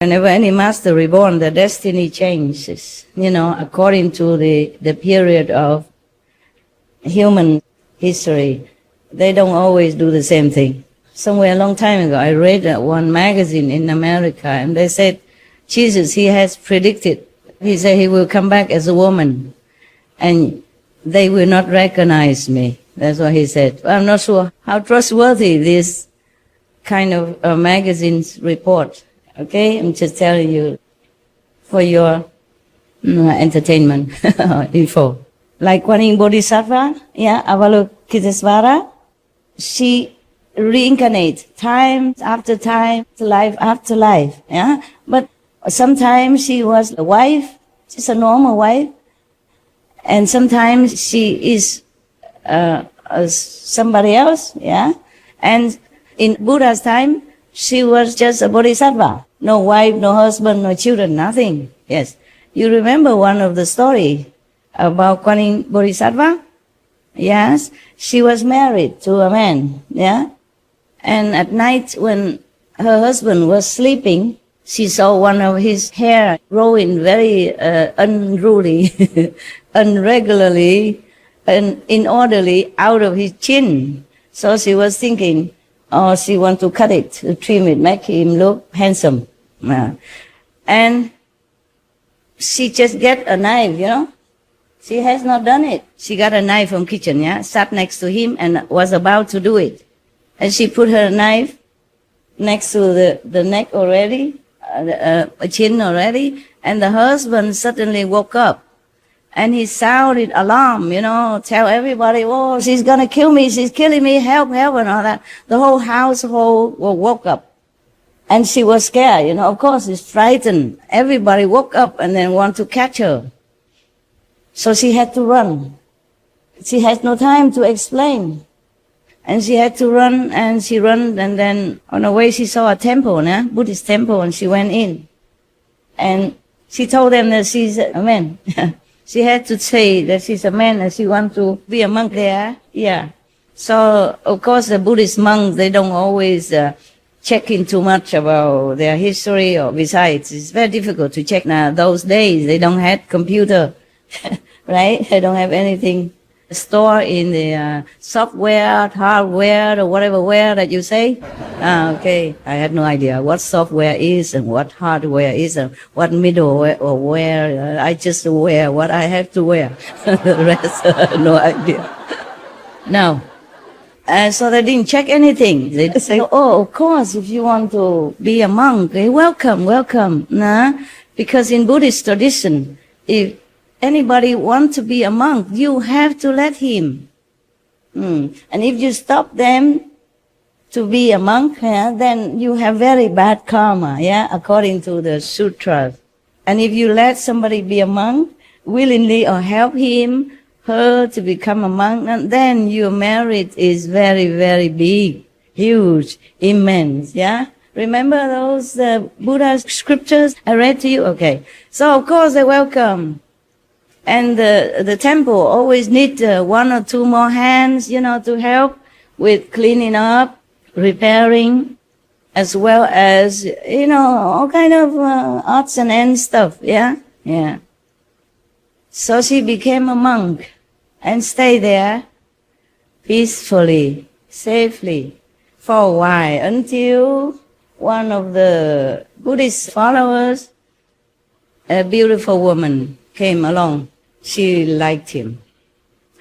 Whenever any master reborn, the destiny changes, according to the period of human history. They don't always do the same thing. Somewhere a long time ago, I read one magazine in America, and they said, Jesus, he has predicted. He said he will come back as a woman, and they will not recognize me. That's what he said. I'm not sure how trustworthy this kind of magazine's report. Okay, I'm just telling you for your entertainment info. Like Kuan Bodhisattva, Avalokitesvara, she reincarnates time after time, life after life. Yeah, but sometimes she was a wife, just a normal wife, and sometimes she is somebody else. Yeah, and in Buddha's time, she was just a bodhisattva. No wife, no husband, no children, nothing. Yes. You remember one of the story about Kuan Bodhisattva? Yes. She was married to a man. Yeah. And at night when her husband was sleeping, she saw one of his hair growing very unruly, unregularly, and inorderly out of his chin. So she was thinking, oh, she want to cut it, to trim it, make him look handsome. And she just get a knife, She has not done it. She got a knife from kitchen, sat next to him and was about to do it. And she put her knife next to the neck already, a chin already, and the husband suddenly woke up. And he sounded alarm, tell everybody, oh, she's going to kill me, she's killing me, help, help, and all that. The whole household woke up. And she was scared, of course, she's frightened. Everybody woke up and then want to catch her. So she had to run. She had no time to explain. And she had to run, and she ran, and then on the way she saw a temple, Buddhist temple, and she went in. And she told them that she's a man. She had to say that she's a man and she wants to be a monk there. Yeah. So, of course, the Buddhist monks, they don't always check in too much about their history, or besides, it's very difficult to check now. Those days, they don't have computer, right? They don't have anything stored in the software, hardware, or whatever ware that you say. Okay, I had no idea what software is and what hardware is and what middleware or where. I just wear what I have to wear. The rest, no idea. No. So they didn't check anything. They just say, oh, of course, if you want to be a monk, welcome, welcome. Nah? Because in Buddhist tradition, if anybody wants to be a monk, you have to let him. And if you stop them to be a monk, then you have very bad karma, according to the sutras. And if you let somebody be a monk, willingly or help him, her to become a monk, and then your merit is very, very big, huge, immense, Remember those Buddha scriptures I read to you? Okay. So, of course, they're welcome. And the temple always need one or two more hands, to help with cleaning up, repairing, as well as, all kind of odds and ends stuff, Yeah. So she became a monk and stayed there peacefully, safely, for a while, until one of the Buddhist followers, a beautiful woman, came along. She liked him.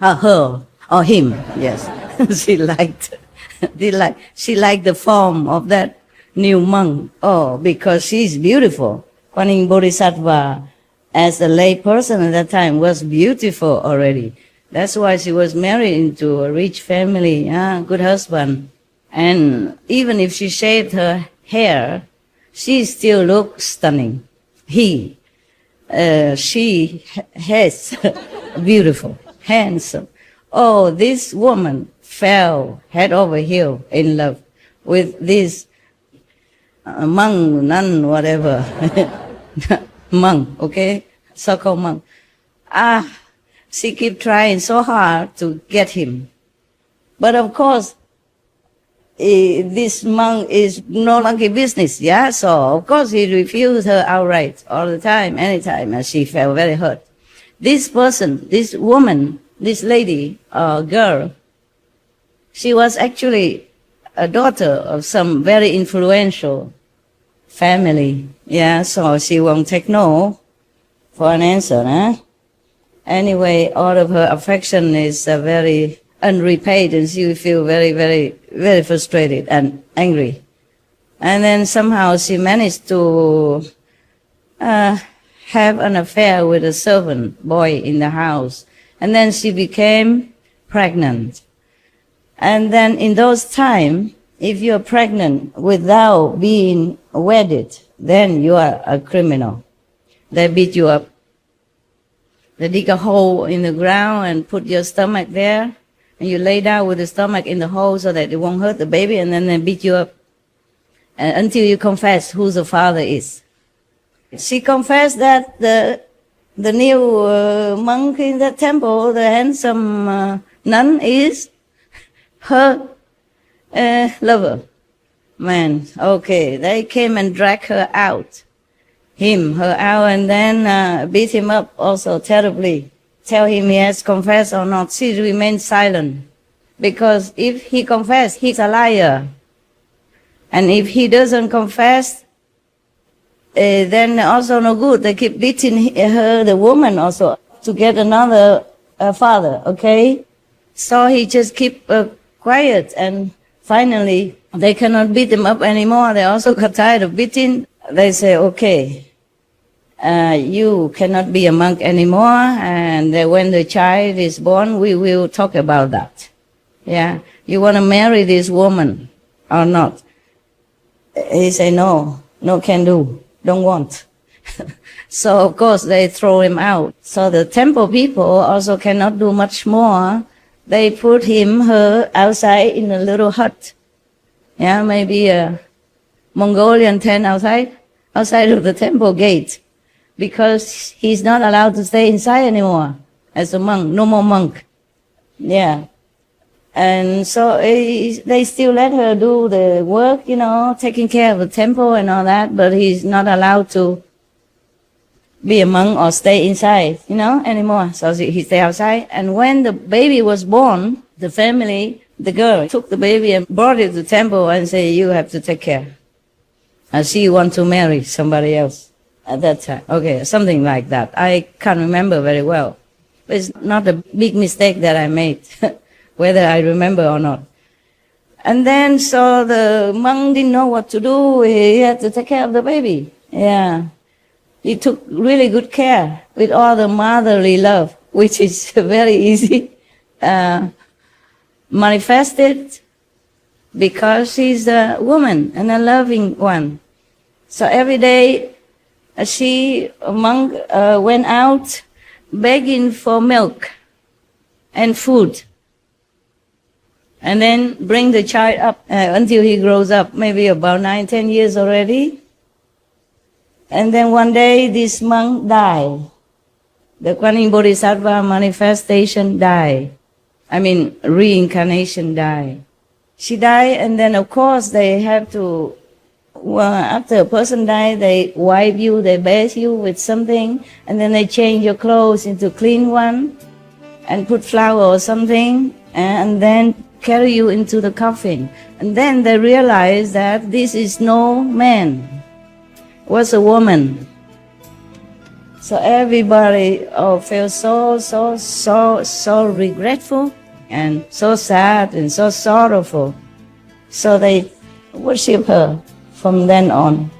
Her, or him, yes. She liked the form of that new monk. Oh, because she's beautiful. Kuan Bodhisattva, as a lay person at that time, was beautiful already. That's why she was married into a rich family, good husband. And even if she shaved her hair, she still looked stunning. She has beautiful, handsome. Oh, this woman fell head over heel in love with this monk, nun, whatever. Monk, okay? So-called monk. She kept trying so hard to get him. But of course, this monk is no monkey business, yeah? So, of course, he refused her outright all the time, anytime, and she felt very hurt. This person, this woman, this lady, girl, she was actually a daughter of some very influential family, yeah? So she won't take no for an answer, huh? Anyway, all of her affection is very unrepaid, and she will feel very, very, very frustrated and angry. And then somehow she managed to have an affair with a servant boy in the house. And then she became pregnant. And then in those times, if you're pregnant without being wedded, then you are a criminal. They beat you up. They dig a hole in the ground and put your stomach there, and you lay down with the stomach in the hole so that it won't hurt the baby, and then they beat you up until you confess who the father is. She confessed that the new monk in the temple, the handsome nun, is her lover. Man, okay, they came and dragged her out. Her out, and then beat him up also terribly. Tell him he has confessed or not. She remained silent, because if he confessed, he's a liar. And if he doesn't confess, then also no good. They keep beating her, the woman also, to get another father, okay? So he just keep quiet, and finally they cannot beat him up anymore. They also got tired of beating. They say, okay, you cannot be a monk anymore, and when the child is born, we will talk about that. Yeah, you want to marry this woman or not? He say, no, can do, don't want. So of course they throw him out. So the temple people also cannot do much more. They put her outside in a little hut. Yeah, maybe a Mongolian tent outside of the temple gate, because he's not allowed to stay inside anymore as a monk, no more monk. Yeah. And so they still let her do the work, taking care of the temple and all that, but he's not allowed to be a monk or stay inside, anymore. So he stay outside. And when the baby was born, the family, the girl, took the baby and brought it to the temple and said, you have to take care. And she want to marry somebody else at that time. Okay, something like that. I can't remember very well. But it's not a big mistake that I made, whether I remember or not. And then, so the monk didn't know what to do. He had to take care of the baby. Yeah. He took really good care with all the motherly love, which is very easy manifested because she's a woman and a loving one. So every day, a monk went out begging for milk and food, and then bring the child up until he grows up, maybe about 9-10 years already. And then one day this monk died. The Kuan Bodhisattva manifestation died. Reincarnation died. She died, and then of course they have to, after a person dies, they wipe you, they bathe you with something, and then they change your clothes into clean one, and put flour or something, and then carry you into the coffin. And then they realize that this is no man, was a woman. So everybody feels so regretful and so sad and so sorrowful. So they worship her from then on.